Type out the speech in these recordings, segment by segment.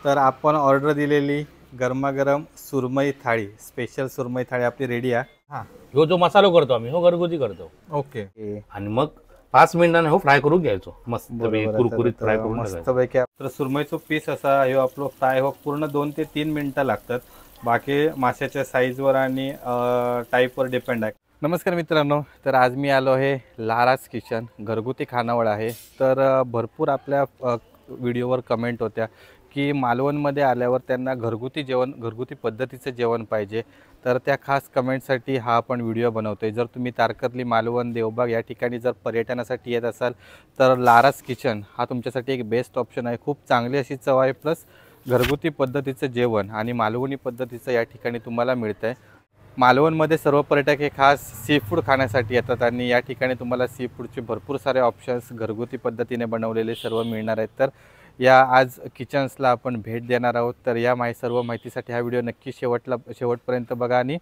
तर आपण ऑर्डर दिलेली गरमागरम सुरमई थाळी, स्पेशल सुरमई थाळी आपली रेडी आहे। हां, ह्यो जो मसालो करतो आम्ही हो घरगुती करतो। ओके। आणि मग 5 मिनिटांनी हो फ्राय करून घ्यायचो, मस्त कुरकुरीत फ्राय करून मस्त पैकी। तर सुरमईचा पीस असा ह्यो आपलो फ्राय हो पूर्ण 2 ते 3 मिनिटं लागतात। बाकी माशाच्या साईजवर आणि टाईपवर डिपेंड आहे। नमस्कार मित्रांनो, तर आज मी आलो आहे लाराज किचन, घरगुती खानावळ आहे। तर भरपूर आपल्या व्हिडिओवर कमेंट होत्या की मालवणमध्ये आल्यावर त्यांना घरगुती पद्धतीचं जेवण पाहिजे। तर त्या खास कमेंटसाठी हा आपण व्हिडिओ बनवतोय। जर तुम्ही तारकर्ली, मालवण, देवबाग या ठिकाणी जर पर्यटनासाठी येत असाल तर लाराज किचन हा तुमच्यासाठी एक बेस्ट ऑप्शन आहे। खूप चांगली अशी चव आहे, प्लस घरगुती पद्धतीचं जेवण आणि मालवणी पद्धतीचं या ठिकाणी तुम्हाला मिळतंय। मालवणमध्ये सर्व पर्यटक हे खास सी फूड खाण्यासाठी येतात आणि या ठिकाणी तुम्हाला सी फूडचे भरपूर सारे ऑप्शन्स घरगुती पद्धतीने बनवलेले सर्व मिळणार आहेत। तर या आज किचन्सला आपण भेट देणार आहोत। तर या सर्व माहितीसाठी हा व्हिडिओ नक्की शेवटपर्यंत बघा आणि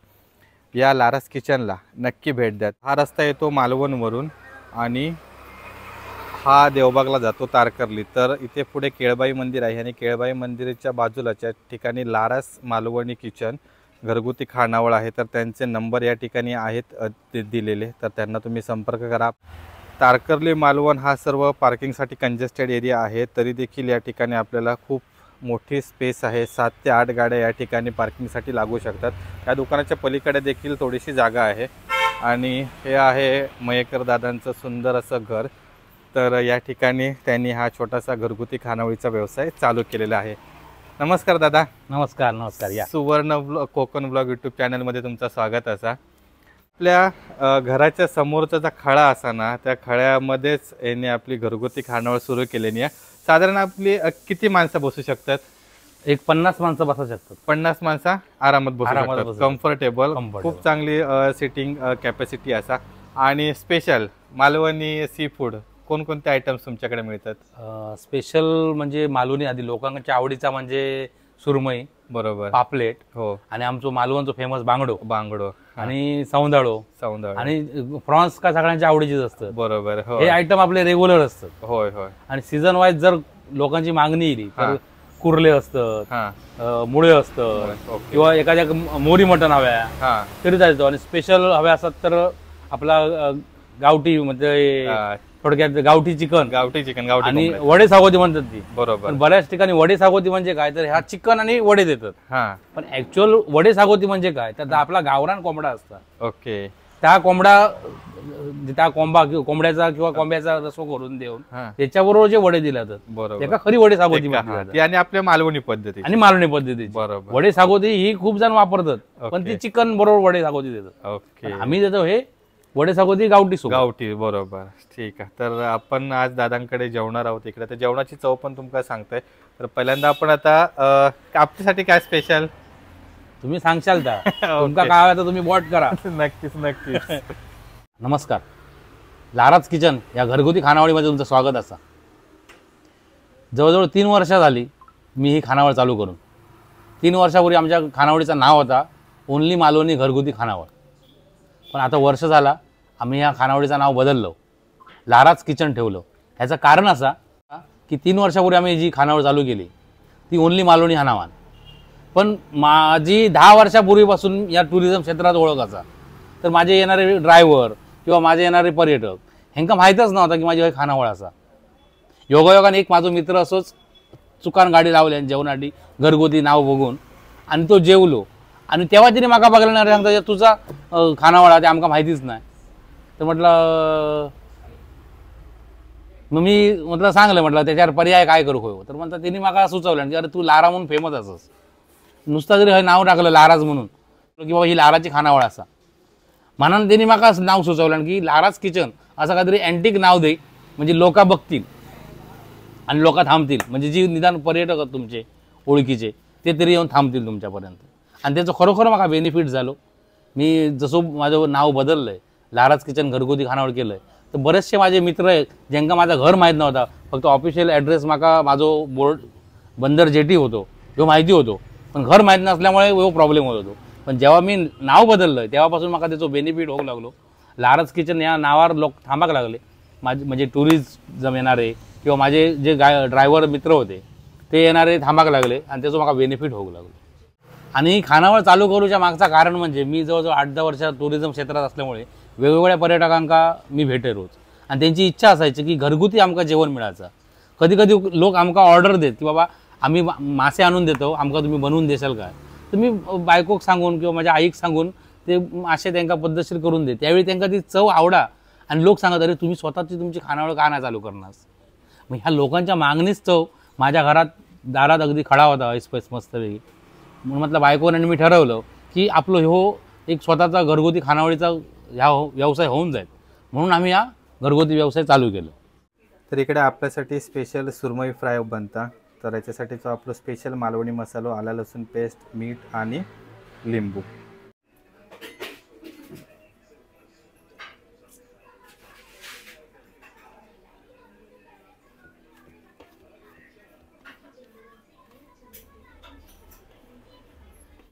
या लाराज किचनला नक्की भेट द्या। हा रस्ता येतो मालवणवरून आणि हा देवबागला जातो तारकर्ली। तर इथे पुढे केळबाई मंदिर आहे आणि केळबाई मंदिराच्या बाजूलाच्या ठिकाणी लाराज मालवणी किचन घरगुती खानावळ आहे। तर त्यांचे नंबर या ठिकाणी आहेत दिलेले, तर त्यांना तुम्ही संपर्क करा। तारकर्ली मालवण हा सर्व पार्किंगसाठी कंजेस्टेड एरिया आहे, तरी देखील या ठिकाणी आपल्याला खूप मोठी स्पेस आहे। 7 ते 8 गाड्या या ठिकाणी पार्किंगसाठी लागू शकतात। या दुकानाच्या पलीकडे देखील थोडीशी जागा आहे आणि हे आहे मयेकर दादांचं सुंदर असं घर। तर या ठिकाणी त्यांनी हा छोटासा घरगुती खानावळीचा व्यवसाय चालू केलेला आहे। नमस्कार दादा। नमस्कार नमस्कार। या सुवर्ण कोकण ब्लॉग यूट्यूब चॅनलमध्ये तुमचं स्वागत असा। आपल्या घराच्या समोरचा जो खळा असा ना, त्या खळ्यामध्येच यांनी आपली घरगुती खानावळ सुरू केलेली आहे। साधारण आपली किती माणसं बसू शकतात? एक 50 माणसं बसू शकतात। 50 माणसं आरामात बसू शकतात, कम्फर्टेबल, खूप चांगली सिटिंग कॅपॅसिटी असा। आणि स्पेशल मालवणी सी फूड कोणकोणते आयटम्स तुमच्याकडे मिळतात? स्पेशल म्हणजे मालवणी आधी लोकांच्या आवडीचा म्हणजे सुरमई, बरोबर, पापलेट, हो, आणि आमचं मालवणचं फेमस बांगडो आणि सौंदाळो आणि प्रॉन्स का सगळ्यांच्या आवडीचीच असतं, बरोबर। हे आयटम आपले रेग्युलर असतात। होय होय। आणि सीझन वाईज जर लोकांची मागणी येईल तर कुर्ले असतात, मुळे असतं, किंवा एखाद्या मोरी मटण हव्या तरी जायचो। आणि स्पेशल हव्या असतात तर आपला गावठी म्हणजे थोडक्यात गावठी चिकन आणि वडे सागोती म्हणतात ती, बरोबर। बऱ्याच ठिकाणी वडे सागोती म्हणजे काय तर ह्या चिकन आणि वडे देतात, पण ऍक्च्युअल वडे सागोती म्हणजे काय तर आपला गावरान कोंबडा असता। ओके। त्या कोंबड्याचा किंवा कोंब्याचा रस्सा करून देऊन त्याच्याबरोबर जे वडे दिले जातात, बरोबर, एका खरी वडे सागोती आणि आपल्या मालवणी पद्धती बरोबर। वडे सागोती ही खूप जण वापरतात, पण ती चिकन बरोबर वडे सागोती देतात। ओके। आम्ही देतो हे वडे सागोती गावठी, बरोबर, ठीक आहे। तर आपण आज दादांकडे जेवणार आहोत इकडे, तर जेवणाची चव पण तुम्हाला सांगताय। तर पहिल्यांदा आपण आता आपल्यासाठी काय स्पेशल तुम्ही सांगशाल का? तुमका काय आता तुम्ही बॉट करा। नक्कीच। नमस्कार, लाराज किचन या घरगुती खानावळीमध्ये तुमचं स्वागत असा। जवळजवळ 3 वर्ष झाली मी ही खानावळ चालू करून। 3 वर्षापूर्वी आमच्या खानावळीचं नाव होता ओनली मालवणी घरगुती खानावळ, पण आता वर्ष झाला आम्ही या खानावळीचं नाव बदललं, लाराज किचन ठेवलं। ह्याचं कारण असा की 3 वर्षापूर्वी आम्ही जी खानावळ चालू केली ती ओनली मालवणी हा नावान, पण माझी 10 वर्षापूर्वीपासून या टुरिझम क्षेत्रात ओळख असा। तर माझे येणारे ड्रायव्हर किंवा माझे येणारे पर्यटक ह्यांका माहीतच नव्हता की माझी खानावळ असा। योगायोगाने एक माझा मित्र असोच चुकान गाडी लावली जेवणासाठी घरगुती नाव बघून, आणि तो जेवलो आणि तेव्हा तिने माका बघायला सांगता तुझा खानावळ ते आमका माहितीच नाही। तर म्हटलं मग मी म्हटलं त्याच्यावर पर्याय काय करू हो? तर म्हणतात तिने माका सुचवलं की अरे तू लारा म्हणून फेमस असस, नुसतं जरी हे नाव टाकलं लाराज म्हणून की बाबा ही लाराची खानावळ असा, म्हणून त्यांनी माका नाव सुचवलं की लाराज किचन असं काहीतरी अँटिक नाव दे, म्हणजे लोक बघतील आणि लोक थांबतील, म्हणजे जी निदान पर्यटक तुमचे ओळखीचे ते तरी येऊन थांबतील तुमच्यापर्यंत। आणि त्याचं खरोखर मला बेनिफिट झालं। मी जसं माझं नाव बदललंय, लाराज किचन घरगुती खानावळ केलंय, तर बरेचसे माझे मित्र आहेत ज्यांना माझं घर माहीत नव्हता, फक्त ऑफिशियल ॲड्रेस माका माझो बोर्ड बंदर जेटी होतो जो माहिती होतो, पण घर माहीत नसल्यामुळे वो प्रॉब्लेम होत होतो। पण जेव्हा मी नाव बदललं तेव्हापासून मला त्याचं बेनिफिट होऊ लागलो। लाराज किचन या नावावर लोक थांबाक लागले, म्हणजे टुरिस्ट येणारे किंवा माझे जे ड्रायव्हर मित्र होते ते येणारे थांबाक लागले आणि त्याचं म्हाका बेनिफिट होऊ लागलो. आणि खानावळ चालू करूच्या मागचा कारण म्हणजे मी जवळजवळ 8-10 वर्ष टुरिझम क्षेत्रात असल्यामुळे वेगवेगळ्या पर्यटकांका मी भेटे रोज, आणि त्यांची इच्छा असायची की घरगुती आमका जेवण मिळायचं. कधी कधी लोक आमका ऑर्डर देत की बाबा आम्ही मासे आणून देतो, आमका तुम्ही बनवून देशाल काय. तर मी बायकोक सांगून किंवा माझ्या आईक सांगून ते मासे त्यांना पद्धतशीर करून दे. त्यावेळी त्यांना ती चव आवडा आणि लोक सांगत अरे तुम्ही स्वतःची तुमची खानावळ का नाही चालू करणार. मग ह्या लोकांच्या मागणीच चव माझ्या घरात दारात अगदी खडा होता ऐसपैस मस्तपैकी. म्हणून म्हटलं बायकोने मी ठरवलं की आपलं हो एक स्वतःचा घरगुती खानावळीचा ह्या व्यवसाय होऊन जाईल, म्हणून आम्ही हा घरगुती व्यवसाय चालू केला. तर इकडे आपल्यासाठी स्पेशल सुरमई फ्राय बनता. तर याच्यासाठी जो आपलं स्पेशल मालवणी मसालो, आला लसूण पेस्ट, मीठ आणि लिंबू.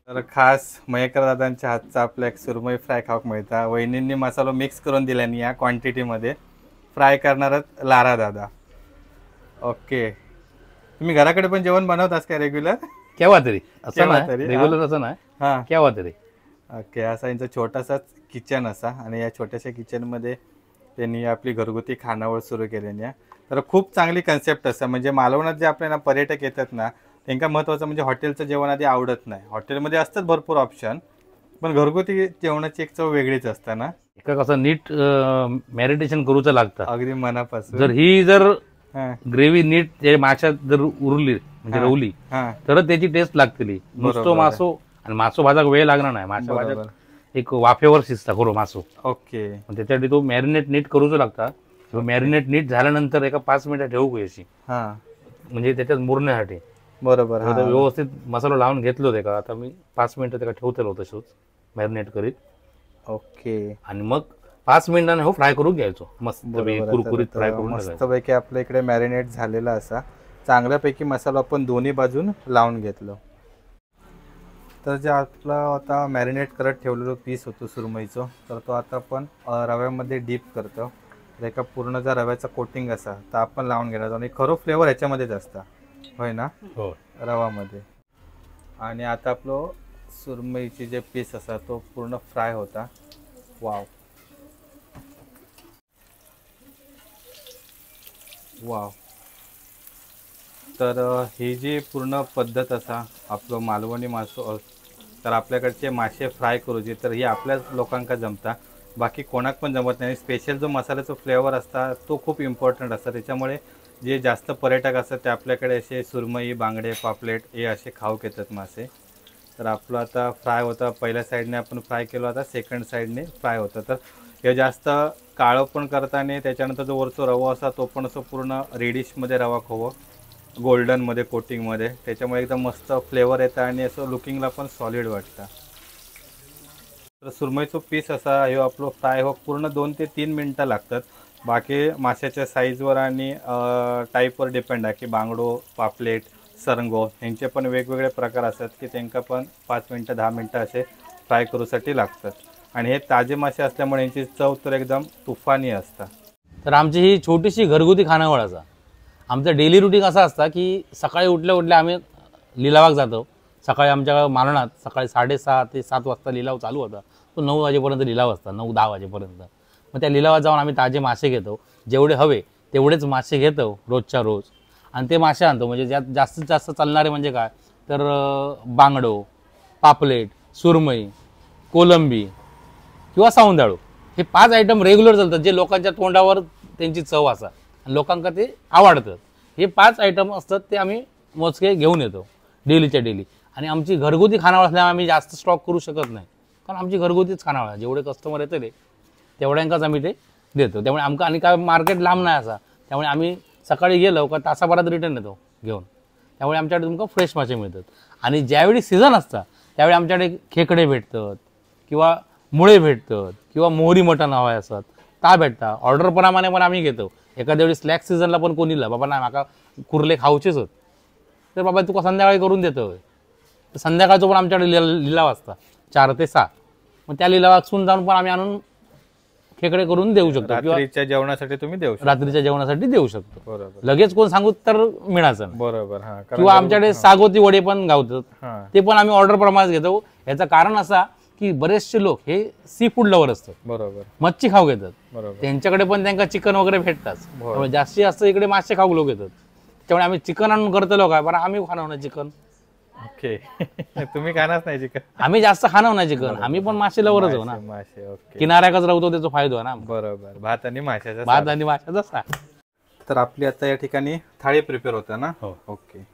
तर खास मयेकर दादांच्या हातचा आपला एक सुरमई फ्राय खाऊक मिळता. वहिनींनी मसालो मिक्स करून दिल्याने या क्वांटिटीमध्ये फ्राय करणारच लारा दादा. ओके, तुम्ही घराकडे पण जेवण बनवतास का रेग्युलर? केव्हा तरी, असं केव्हा नाही तरी, रेग्युलर असं नाही, हां केव्हा तरी. ओके, असा यांचा छोटासाच किचन असा, आणि या छोट्याशा किचनमध्ये त्यांनी आपली घरगुती खानावळ सुरू केलेली आहे. तर खूप चांगली कन्सेप्ट असं, म्हणजे मालवणात जे आपल्याला पर्यटक येतात ना त्यांना महत्त्वाचं म्हणजे हॉटेलचं जेवण आधी आवडत नाही. हॉटेलमध्ये असतात भरपूर ऑप्शन, पण घरगुती जेवणाची एक चव वेगळीच असते ना. एका कसं नीट मॅरिनेशन करूचं लागतं अगदी मनापासून. जर हां ग्रेव्ही नीट ते माशात जर उरली म्हणजे रवली हां तर त्याची टेस्ट लागतली. नुसतो मासो, आणि मासो भाजाक वेळ लागणार नाही, माशा भाजाक एक वाफेवर शिजता खरो मासो. ओके, त्याच्यासाठी तो मॅरिनेट नीट करूचो लागता. मॅरिनेट नीट झाल्यानंतर एका 5 मिनिटं ठेवू अशी, हां म्हणजे त्याच्यात मुरण्यासाठी. बरोबर. व्यवस्थित मसाला लावून घेतलो ते का, आता मी 5 मिनिटं त्याला ठेवतलो तसंच मॅरिनेट करीत. ओके, आणि मग 5 मिनिटांनी हो फ्राय करून घ्यायचो मस्त कुरकुरीत फ्राय करून मस्तपैकी आपल्या इकडे मॅरिनेट झालेला असा चांगल्यापैकी मसाला आपण दोन्ही बाजून लावून घेतलो. तर जे आपला आता मॅरिनेट करत ठेवलेलो पीस होतो सुरमईचं, तर तो आता आपण रव्यामध्ये डीप करतो. तर एका पूर्ण जर रव्याचा कोटिंग असा तर आपण लावून घेणार, आणि खरं फ्लेवर ह्याच्यामध्येच असता, होय ना, हो रवामध्ये. आणि आता आपलं सुरमईची जे पीस असा तो पूर्ण फ्राय होता. Wow wow. तर ही जी पूर्ण पद्धत असा आपलं मालवणी मासो, तर आपल्याकडचे मासे फ्राय करूचे तर ही आपल्याच लोकांका जमता, बाकी कोणाक पण जमत नाही. स्पेशल जो मसाल्याचा फ्लेवर असता तो खूप इम्पॉर्टंट असता. त्याच्यामुळे जे जास्त पर्यटक असतात ते आपल्याकडे असे सुरमई, बांगडे, पापलेट हे असे खाऊक येतात मासे. तर आपलं आता फ्राय होता, पहिल्या साईडने आपण फ्राय केलं, आता सेकंड साईडने फ्राय होतं. तर हे जास्त काळं पण करताना त्याच्यानंतर जो वरचा रवा असा तो पण असं पूर्ण रेडिशमध्ये रवा हवं, गोल्डनमध्ये कोटिंगमध्ये, त्याच्यामुळे एकदम मस्त फ्लेवर येतं आणि असं लुकिंगला पण सॉलिड वाटतं. तर सुरमईचं पीस असा हे आपलं फ्राय हो पूर्ण 2 ते 3 मिनटं लागतात. बाकी माशाच्या साईजवर आणि टाईपवर डिपेंड आहे की बांगडो, पापलेट, सरंगो यांचे पण वेगवेगळे प्रकार असतात की त्यांना पण 5 मिनटं 10 मिनटं असे फ्राय करूसाठी लागतात. आणि हे ताजे मासे असल्यामुळे यांची चव तर एकदम तुफानी असतात. तर आमची ही छोटीशी घरगुती खानावळ असा. आमचं डेली रुटीन असं असतं की सकाळी उठल्या आम्ही लिलावाक जातो. सकाळी आमच्या मालवणात सकाळी 6:30 ते 7 वाजता लिलाव चालू होता. तो 9 वाजेपर्यंत लिलाव असतात, 9-10 वाजेपर्यंत. मग त्या लिलावात जाऊन आम्ही ताजे मासे घेतो, जेवढे हवे तेवढेच मासे घेतो रोजच्या रोज, आणि ते मासे आणतो. म्हणजे ज्यात जास्तीत जास्त चालणारे म्हणजे काय तर बांगडो, पापलेट, सुरमई, कोलंबी किंवा सावंदाळू, हे 5 आयटम रेग्युलर चालतात, जे लोकांच्या तोंडावर त्यांची चव असा आणि लोकांना ते आवडतात. हे 5 आयटम असतात ते आम्ही मोजके घेऊन येतो डेलीच्या डेली. आणि आमची घरगुती खानावळ असल्यामुळे आम्ही जास्त स्टॉक करू शकत नाही, कारण आमची घरगुतीच खानावळ आहे. जेवढे कस्टमर येते तेवढ्यांकाच आम्ही ते देतो. त्यामुळे आमका आणि काय मार्केट लांब नाही असा, त्यामुळे आम्ही सकाळी गेलो का तासाभरात रिटर्न येतो घेऊन. त्यामुळे आमच्याकडे तुमका फ्रेश मासे मिळतात. आणि ज्यावेळी सीझन असतात त्यावेळी आमच्याकडे खेकडे भेटतात किंवा मुळे भेटतात किंवा मोहरी मटण हवाय असतात ता भेटतात. ऑर्डरप्रमाणे पण आम्ही घेतो. एखाद्या वेळी स्लॅक्स सीझनला पण कोणी ला बाबा नाही माका कुर्ले खाऊचेच होत, तर बाबा तुका संध्याकाळी करून देतो. तर संध्याकाळचं पण आमच्याकडे लिलाव असतात 4 ते 6. मग त्या लिलावासून जाऊन पण आम्ही आणून खेकडे करून देऊ शकतो किंवा रात्रीच्या जेवणासाठी तुम्ही देऊ शकता. रात्रीच्या जेवणासाठी देऊ शकतो. बरोबर लगेच कोण सांगू तर मिळायचं नाही. बरोबर. हा कारण किंवा आमच्याकडे सागोती वडे पण गावतात, हा ते पण आम्ही ऑर्डर प्रमाणे घेतो. याचं कारण असा की बरेचसे लोक हे सी फूड लवर असतात, बरोबर मच्छी खाऊ घेतात, बरोबर त्यांच्याकडे पण त्यांना चिकन वगैरे भेटतात. त्यामुळे जास्तीत जास्त इकडे मासे खाऊ लोक येतात. त्यामुळे आम्ही चिकन आणून करतो काय, बरं आम्ही खाणार नाही चिकन. ओके. तुम्ही खाणारच नाही चिकन. आम्ही जास्त खाणार नाही चिकन, आम्ही पण मासे लवरच हो ना. मासे. ओके. किनाऱ्याकच राहतो, त्याचा फायदा आहे ना. बरोबर. भात आणि माशाचा भात आणि माशाचा सार. तर आपली आता या ठिकाणी थाळी प्रिपेअर होतं ना. हो. ओके.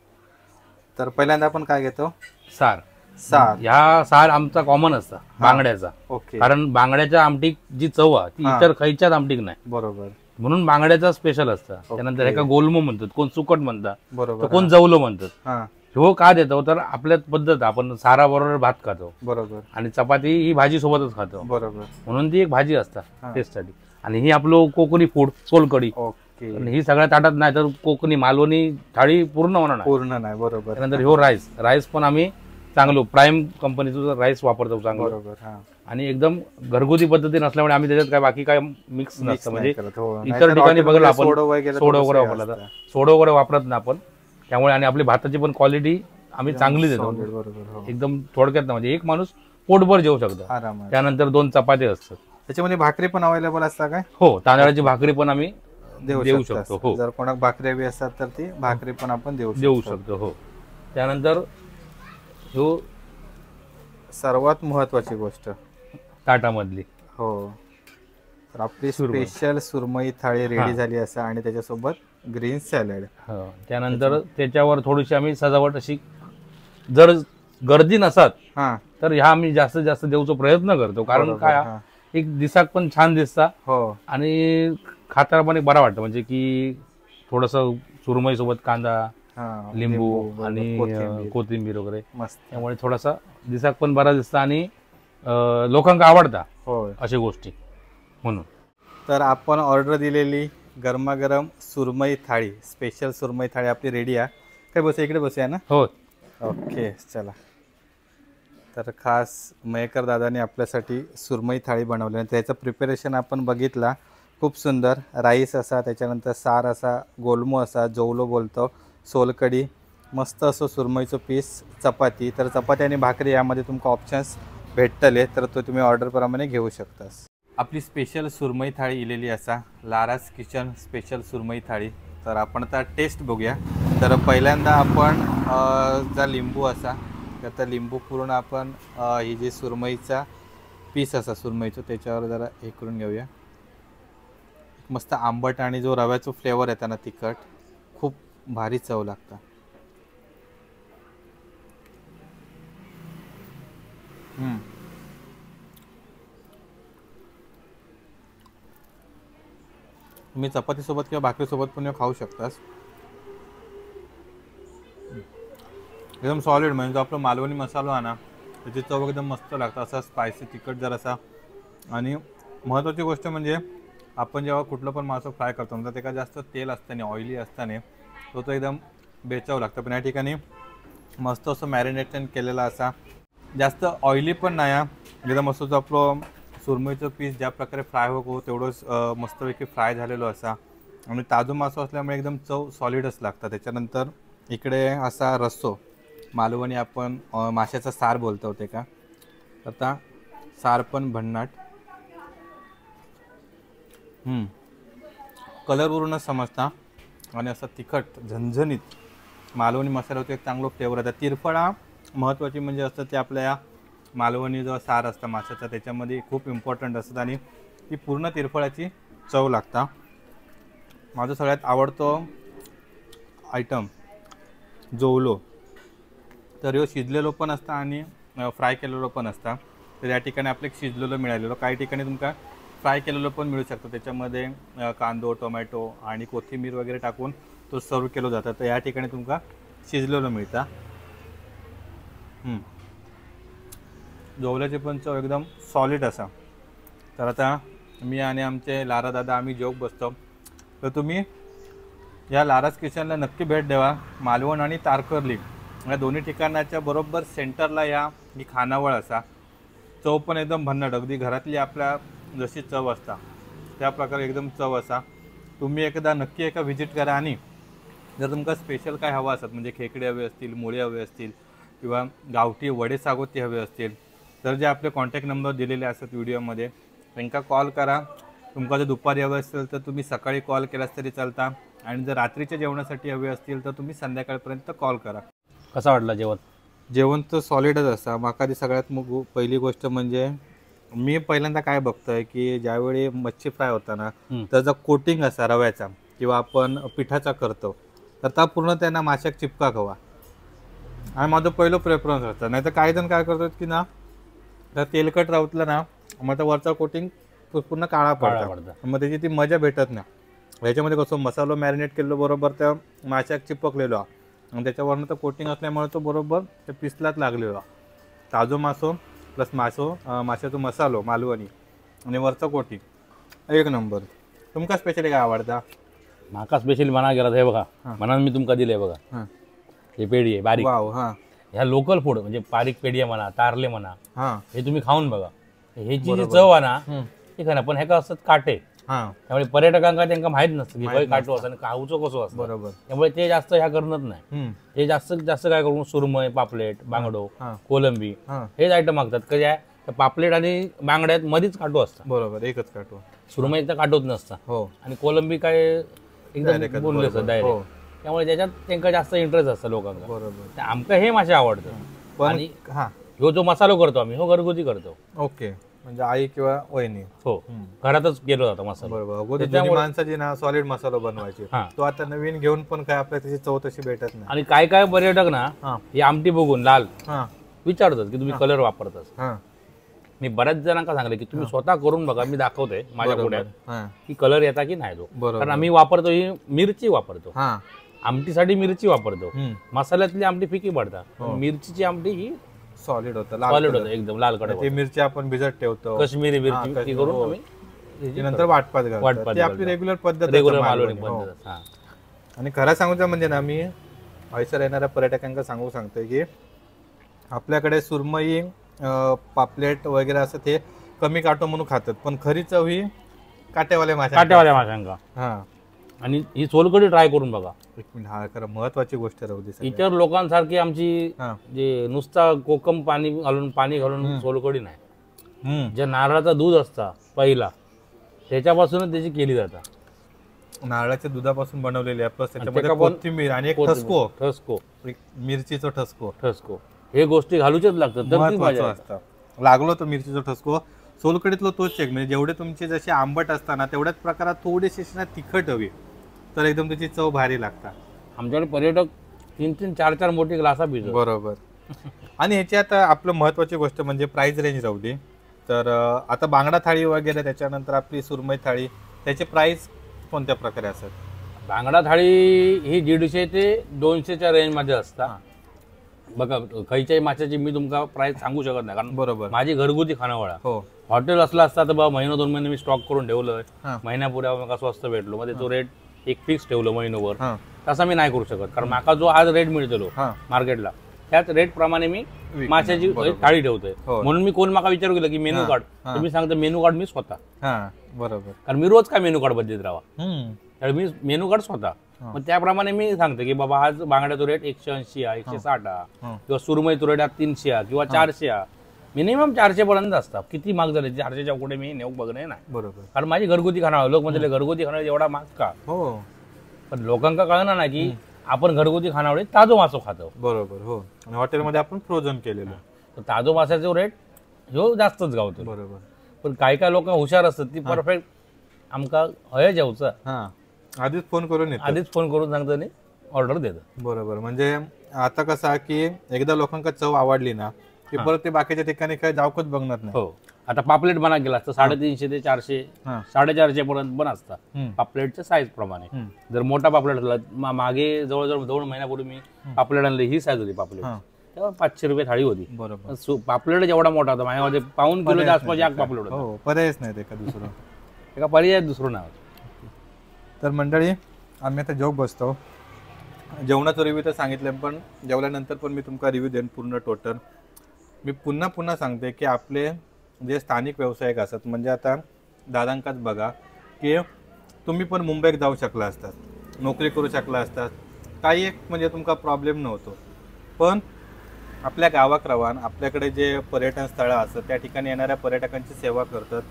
तर पहिल्यांदा आपण काय घेतो? सार. सार. ह्या सार आमचा कॉमन असता बांगड्याचा. ओके. कारण बांगड्याच्या आमटीक जी चव आहे ती इतर खयच्याच आमटीक नाही, बरोबर. म्हणून बांगड्याचा स्पेशल असतं. त्यानंतर एका गोलमो म्हणतात, कोण सुकट म्हणतात, बरोबर. तर कोण जवलो म्हणतात. हा हो का देतो तर आपल्या पद्धत आपण सारा बरोबर भात खातो बरोबर आणि चपाती ही भाजी सोबतच खातो, बरोबर. म्हणून ती एक भाजी असतात टेस्टसाठी. आणि ही आपलं कोकणी फूड सोलकढी. ओके. आणि ही सगळ्या ताटात नाही तर कोकणी मालवणी थाळी पूर्ण होणार नाही. पूर्ण नाही. बरोबर. त्यानंतर ह्यो राईस पण आम्ही चांगलो प्राईम कंपनीचं राईस वापरतो चांगलं. बरोबर. हा आणि एकदम घरगुती पद्धती नसल्यामुळे आम्ही त्याच्यात काय बाकी काय मिक्स नसतं. म्हणजे हो. इतर ठिकाणी बघलं आपण सोडा वगैरे वापरला तर सोडा वगैरे वापरत ना आपण. त्यामुळे आणि आपली भाताची पण क्वालिटी आम्ही चांगली देतो. बरोबर. हो. एकदम थोडक्यात ना, म्हणजे एक माणूस पोटभर जेवू शकतो. आरामात. त्यानंतर 2 चपात्या असतात. त्याच्यामध्ये भाकरी पण अवेलेबल असतात काय? हो, तांदळाची भाकरी पण आम्ही देऊ शकतो. हो. जर कोणाक भाकरी हवी असतात तर ती भाकरी पण आपण देऊ शकतो. हो. त्यानंतर हो सर्वात महत्वाची गोष्ट ताटामधली. हो. तर आपली स्पेशल सुरमई थाळी रेडी झाली असा आणि त्याच्यासोबत ग्रीन सॅलड. हो. त्यानंतर त्याच्यावर थोडीशी आम्ही सजावट अशी, जर गर्दी नसत तर ह्या आम्ही जास्तीत जास्त देऊचा प्रयत्न करतो. कारण काय एक दिसाक पण छान दिसता. हो. आणि खाताना पण एक बरा वाटतं, म्हणजे की थोडस सुरमई सोबत कांदा, लिंबू आणि कोथिंबीर वगैरे मस्त, त्यामुळे थोडासा दिसाक पण बरा दिसता आणि लोकांना आवडता अशा गोष्टी म्हणून. तर आपण ऑर्डर दिलेली गरमागरम सुरमई थाळी, स्पेशल सुरमई थाळी आपली रेडी आहे. काय बसूया इकडे बसूया ना. हो. ओके चला. तर खास मयेकर दादाने आपल्यासाठी सुरमई थाळी बनवली आणि त्याचं प्रिपरेशन आपण बघितला. खूप सुंदर. राईस असा, त्याच्यानंतर सार असा, गोलमो असा, जवलो बोलतो, सोलकढी, मस्त असं सुरमईचं पीस, चपाती. तर चपाती आणि भाकरी यामध्ये तुमका ऑप्शन्स भेटतले, तर तो तुम्ही ऑर्डरप्रमाणे घेऊ शकतास. आपली स्पेशल सुरमई थाळी इलेली असा, लाराज किचन स्पेशल सुरमई थाळी. तर आपण आता टेस्ट बघूया. तर पहिल्यांदा आपण जर लिंबू असा, तर लिंबू पूर्ण आपण ही जी सुरमईचा पीस असा सुरमईचं त्याच्यावर जरा हे करून घेऊया. मस्त आंबट आणि जो रव्याचा फ्लेवर येतो ना तिखट, खूप भारी चव लागतं. तुम्ही चपातीसोबत किंवा भाकरीसोबत पण खाऊ शकतास. एकदम सॉलिड, म्हणजे जो आपला मालवणी मसाला आहे ना त्याची चव एकदम मस्त लागतं. असा स्पायसी तिखट जरासा. आणि महत्त्वाची गोष्ट म्हणजे आपण जेव्हा कुठलं पण मासं फ्राय करतो तर त्याला जास्त तेल असताना, ऑइली असताना तो एकदम बेचव लागतं. पण या ठिकाणी मस्त असं मॅरिनेशन केलेलं असा, जास्त ऑइली पण नाही. एकदम मस्त जो आपलं सुरमईचं पीस ज्या प्रकारे फ्राय हो तेवढंच मस्तपैकी फ्राय झालेलं असा. आणि ताजं मासं असल्यामुळे एकदम चव सॉलिडच लागतं. त्याच्यानंतर इकडे असा रस्सो, मालवणी आपण माशाचा सार बोलतो ते का, आता सार पण भन्नाट. कलरवरूनच समजता. आणि असं तिखट झणझणीत मालवणी मसाल्यावर एक चांगलं फ्लेवर येतात. तिरफळा महत्त्वाची म्हणजे असतं ते आपल्या या मालवणी जो सार असतं माशाचा त्याच्यामध्ये खूप इम्पॉर्टंट असतं आणि ती पूर्ण तिरफळाची चव लागता. माझं सगळ्यात आवडतो आयटम जवलो. तर ह्यो शिजलेलो पण असता आणि फ्राय केलेलो पण असता. तर या ठिकाणी आपले शिजलेलं मिळालेलं, काही ठिकाणी तुमका फ्राय केलेलं पण मिळू शकतं. त्याच्यामध्ये कांदो, टोमॅटो आणि कोथिंबीर वगैरे टाकून तो सर्व केलं जातं. तर या ठिकाणी तुमका शिजलेलं मिळतं. जवल्याचे पण चव एकदम सॉलिड असा. तर आता मी आणि आमचे लारा दादा आम्ही जेवक बसतो. तर तुम्ही या लाराज किचनला नक्की भेट द्यावा. मालवण आणि तारकर्ली या दोन्ही ठिकाणाच्या बरोबर सेंटरला या ही खानावळ असा. चव पण एकदम भन्नाट, अगदी घरातली आपल्या जशी चव असता त्या प्रकारे एकदम चव असा. तुम्ही एकदा नक्की एका व्हिजिट करा. आणि जर तुमका स्पेशल काय हवं असत म्हणजे खेकडे हवे असतील, मुळे हवे असतील किंवा गावठी वडे सागोती हवे असतील तर जे आपले कॉन्टॅक्ट नंबर दिलेले असतात व्हिडिओमध्ये त्यांना कॉल करा. तुमका जर दुपारी हवं असेल तर तुम्ही सकाळी कॉल केलास तरी चालता. आणि जर रात्रीच्या जेवणासाठी हवे असतील तर तुम्ही संध्याकाळपर्यंत कॉल करा. कसा वाटला जेवण? जेवण तर सॉलिडच असा. माका ती सगळ्यात पहिली गोष्ट म्हणजे मी पहिल्यांदा काय बघतोय की ज्यावेळी मच्छी फ्राय होता ना त्याचा कोटिंग असा रव्याचा किंवा आपण पिठाचा करतो तर त्या पूर्ण त्यांना माशाक चिपका हवा. आणि माझं पहिलं प्रेफरन्स असतं. नाही तर काही जण काय करतात की ना तर तेलकट राहतलं ना मग त्या वरचा कोटिंग पूर्ण काळा पडतं, मग त्याची ती मजा भेटत नाही. ह्याच्यामध्ये कसं मसालो मॅरिनेट केलेलो बरोबर त्या माशाक चिपकलेलो आणि त्याच्यावरनं तर कोटिंग असल्यामुळे तो बरोबर त्या पिसलाच लागलेलो. ताजो मासो प्लस माशाचो मसालो मालवणी आणि वरचा कोटिंग एक नंबर. तुमका स्पेशली काय आवडता? माका स्पेशली म्हणा गेला हे बघा म्हणून मी तुमका दिले बघा हे पेढी आहे बारीक. वाव. हां ह्या लोकल फूड म्हणजे बारीक पेढी म्हणा, तारले म्हणा, हां हे तुम्ही खाऊन बघा. ह्याची जी चव आहे ना ठीक आहे ना, पण ह्याका असतात काटे. हां त्यामुळे पर्यटकांना त्यांना माहित नसतं की बाई काटो असं खाऊचो कसो असं. बरोबर. त्यामुळे ते जास्त ह्या करत नाही. हे जास्त जास्त काय करून सुरमई, पापलेट, बांगडो, कोलंबी हेच आयटम मागतात. कशा पापलेट आणि बांगड्यात मध्येच काटो असतात. बरोबर, एकच काटो. सुरमई तर काटोच नसता. हो. आणि कोलंबी काय एकदम बोलले असतं डायरेक्ट. त्यामुळे त्याच्यात त्यांना जास्त इंटरेस्ट असतं लोकांना. बरोबर. आमका हे मासे आवडतं. आणि ह्यो जो मसालो करतो आम्ही हो घरगुती करतो. ओके. म्हणजे आई किंवा वहिनी. हो, घरातच केलो जातो मसाला. बरोबर. जुनी माणसाची ना सॉलिड मसाला बनवायची तो आता नवीन घेऊन पण काय आपल्याला त्याची चव तशी भेटत नाही. आणि काय काय पर्यटक ना ही आमटी बघून लाल विचारतात की तुम्ही कलर वापरतात. मी बऱ्याच जणांना सांगले की तुम्ही स्वतः करून बघा, मी दाखवतोय माझ्या पुढ्यात की कलर येता की नाही तो. कारण आम्ही वापरतो ही मिरची वापरतो. आमटीसाठी मिरची वापरतो. मसाल्यातली आमटी फिकी पडतात. मिरचीची आमटी ही सॉलिड होतं, सॉलिड होतं एकदम लाल कडक. ती मिरची आपण भिजत ठेवतो, काश्मीरी मिरची करून आम्ही नंतर वाटपात घालतो. ती आपली रेग्युलर पद्धत. आणि खरं सांगूचं म्हणजे ना मी हैसर येणाऱ्या पर्यटकांना सांगतोय की आपल्याकडे सुरमई, पापलेट वगैरे असं ते कमी काटो म्हणून खातात, पण खरी चव ही काटेवाल्या माशांका. हा. आणि ही सोलकढी ट्राय करून बघा. एक मिनिट, हा खरं महत्वाची गोष्ट राहू दे. इतर लोकांसारखी आमची जे नुसता कोकम पाणी घालून सोलकढी नाही. जे नारळाचा दूध असता पहिला त्याच्यापासूनच त्याची केली जातात. नारळाच्या दुधापासून बनवलेली आहे. प्लस त्याच्यामध्ये कोथिंबीर आणि एक ठसको मिरचीचा ठसको हे गोष्टी घालूचेच लागतात. लागलो तो मिरचीचा ठसको सोलकडीतलो तोच चेक. म्हणजे जेवढे तुमचे जसे आंबट असताना तेवढ्याच प्रकारात थोडीशी तिखट हवी तर एकदम त्याची चव भारी लागतात. आमच्याकडे पर्यटक 3-3, 4-4 मोठी ग्लासा पितो. बरोबर. आणि ह्याच्यात आपलं महत्वाची गोष्ट म्हणजे प्राइस रेंज राहू दे. तर आता बांगडा थाळी वगैरे त्याच्यानंतर आपली सुरमई थाळी त्याचे प्राइस कोणत्या प्रकारे असतात? बांगडा थाळी ही 150 ते 200च्या रेंजमध्ये असतात. बघा खैच्याही माशाची मी तुमका प्राइस सांगू शकत नाही कारण बरोबर माझी घरगुती खानावळा. हो. हॉटेल असला असता तर बाबा 1-2 महिने मी स्टॉक करून ठेवलं, महिन्यापुढे मला स्वस्त भेटलो मध्ये तो रेट एक फिक्स ठेवलं महिनोभर. तसा मी नाही करू शकत कारण माका जो आज रेट मिळतो मार्केटला त्याच रेट प्रमाणे मी माशाची थाळी ठेवतोय. म्हणून मी कोण माका विचारू केलं की मेनू कार्ड, तुम्ही सांगता मेनू कार्ड मी स्वतः. बरोबर. कारण मी रोज काय मेनू कार्ड बदलत राहा त्यावेळी मी मेनू कार्ड स्वतः. मग त्याप्रमाणे मी सांगतो की बाबा आज बांगड्याचा रेट 180 आहे, 160 किंवा सुरमईचा रेट 300 किंवा 400. मिनिमम 400 पर्यंत असतात. किती महाग झाले 400च्या पुढे मी नेऊ बघणे नाही. बरोबर. कारण माझी घरगुती खाणार लोक म्हणजे घरगुती खाणार एवढा महाग का. हो. पण लोकांना कळणार नाही की आपण घरगुती खानावळे ताजो मासो खातो. बरोबर. हो. आणि हॉटेलमध्ये आपण फ्रोझन केलेलं तर ताजो माशाचा रेट ह्यो जास्तच गावतो. बरोबर. पण काय काय लोक हुशार असतात ती परफेक्ट आमका हय जेवचा आधीच फोन करून सांगतो आणि ऑर्डर देतात. बरोबर. म्हणजे आता कसं की एकदा लोकांना चव आवडली ना की परत ते बाकीच्या ठिकाणी काय जावकच बघणार नाही. हो. आता पापलेट बना गेला तर 350 ते 400, 450 पर्यंत पण असतात पापलेटच्या साईज प्रमाणे. जर मोठा पापलेट असला मागे जवळजवळ 2 महिन्यापूर्वी मी पापलेट आणले, ही साईज होती पापलेट तेव्हा 500 रुपये थाळी होती. बरोबर. पापलेट जेवढा मोठा होता माझ्यामध्ये पाऊण किलोच्या आसपास एक पापलेट होता. पर्यायच नाही ते का दुसरं एका पर्याय दुसरं नाव. तर मंडळी आम्ही आता जेव बसतो. जेवणाचा रिव्ह्यू तर सांगितलं पण जेवल्यानंतर पण मी तुमका रिव्ह्यू देईन पूर्ण टोटल. मी पुन्हा सांगते की आपले जे स्थानिक व्यावसायिक असतात म्हणजे आता दादांकाच बघा की तुम्ही पण मुंबईत जाऊ शकला असतात, नोकरी करू शकला असतात, काही एक म्हणजे तुमका प्रॉब्लेम नव्हतो. पण आपल्या गावाक रावान आपल्याकडे जे पर्यटन स्थळं असतात त्या ठिकाणी येणाऱ्या पर्यटकांची सेवा करतात.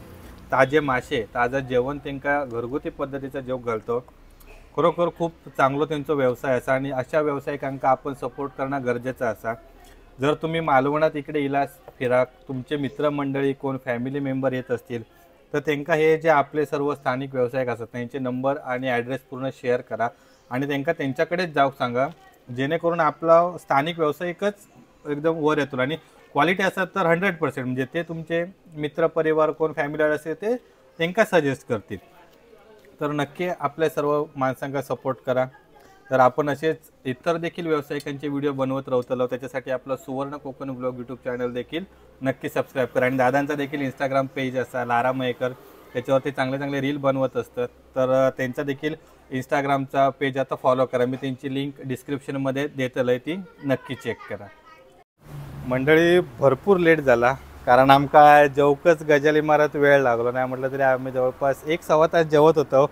ताजे मासे ताजं जेवण त्यांना घरगुती पद्धतीचं जेव घालतो. खरोखर खूप चांगलं त्यांचा व्यवसाय असा आणि अशा व्यावसायिकांका आपण सपोर्ट करणं गरजेचं असा. जर तुम्ही मालवणात इकडे इलास फिरा, तुमचे मित्रमंडळी कोण फॅमिली मेंबर येत असतील तर त्यांना हे जे आपले सर्व स्थानिक व्यावसायिक असतात त्यांचे नंबर आणि ॲड्रेस पूर्ण शेअर करा आणि त्यांना त्यांच्याकडेच जाऊ सांगा, जेणेकरून आपला स्थानिक व्यावसायिकच एकदम वर येतो आणि क्वालिटी असतात तर 100% म्हणजे ते तुमचे मित्रपरिवार कोण फॅमिली असेल ते त्यांना सजेस्ट करतील. तर नक्की आपल्या सर्व माणसांना सपोर्ट करा. तर आपण असेच इतर देखील व्यावसायिकांचे व्हिडिओ बनवत राहतो. त्याच्यासाठी आपलं सुवर्ण कोकण ब्लॉग यूट्यूब चॅनल देखील नक्की सबस्क्राईब करा आणि दादांचा देखील इंस्टाग्राम पेज असा लारा मयेकर, त्याच्यावरती चांगले चांगले रील बनवत असतात. तर त्यांचा देखील इंस्टाग्रामचा पेज आता फॉलो करा. मी त्यांची लिंक डिस्क्रिप्शनमध्ये देतलं आहे, ती नक्की चेक करा. मंडळी भरपूर लेट झाला कारण आमका जेवकच गजाली इमारत वेळ लागलो नाही म्हटलं तरी आम्ही जवळपास 1-1.25 तास जेवत होतो.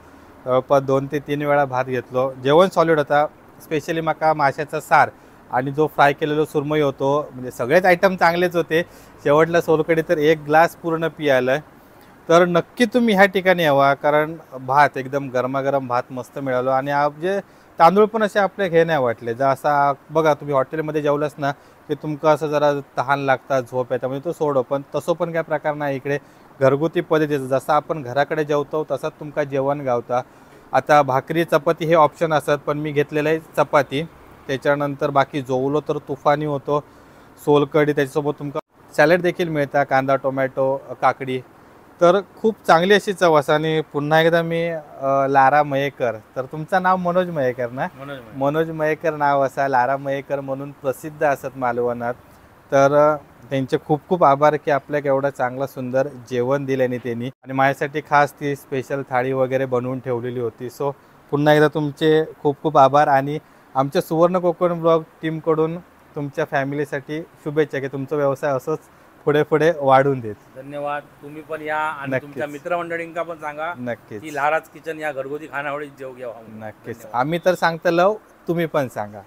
जवळपास 2 ते 3 वेळा भात घेतलो. जेवण सॉलिड होता. स्पेशली माका माशाचा सार आणि जो फ्राय केलेलो सुरमई होतो, म्हणजे सगळेच आयटम चांगलेच होते. शेवटला सोलकढी तर 1 ग्लास पूर्ण पियालं. तर नक्की तुम्ही ह्या ठिकाणी यावा कारण भात एकदम गरमागरम भात मस्त मिळालो आणि जे तांदूळ पण असे आपले हे नाही वाटले. जर असा बघा तुम्ही हॉटेलमध्ये जेवलंच ना की तुमका असं जरा तहान लागतात, झोप येतात म्हणजे तो सोडो, पण तसं पण काय प्रकार नाही. इकडे घरगुती पद्धतीचं जसं आपण घराकडे जेवतो तसंच तुमका जेवण गावता. आता भाकरी चपाती हे ऑप्शन असतात पण मी घेतलेलं आहे चपाती. त्याच्यानंतर बाकी जेवलो तर तुफानी होतो. सोलकढी त्याच्यासोबत तुमका सॅलड देखील मिळतात, कांदा टोमॅटो काकडी. तर खूप चांगली अशी चव असं. आणि पुन्हा एकदा मी लारा मयेकर, तर तुमचं नाव मनोज मयेकर ना? मनोज मयेकर नाव असा, लारा मयेकर म्हणून प्रसिद्ध असत मालवणात. तर त्यांचे खूप खूप आभार की आपल्याला एवढं चांगलं सुंदर जेवण दिल्याने त्यांनी आणि माझ्यासाठी खास ती स्पेशल थाळी वगैरे बनवून ठेवलेली होती. सो पुन्हा एकदा तुमचे खूप खूप आभार आणि आमच्या सुवर्ण कोकण ब्लॉग टीमकडून तुमच्या फॅमिलीसाठी शुभेच्छा की तुमचा व्यवसाय असंच पुढे पुढे वाढून देत. धन्यवाद. तुम्ही पण या आणि नक्कीच. तुमच्या मित्रमंडळींका पण सांगा नक्कीच की लाराज किचन या घरगुती खानावळीत जेव घ्यावा. नक्कीच. आम्ही तर सांगतो लव, तुम्ही पण सांगा.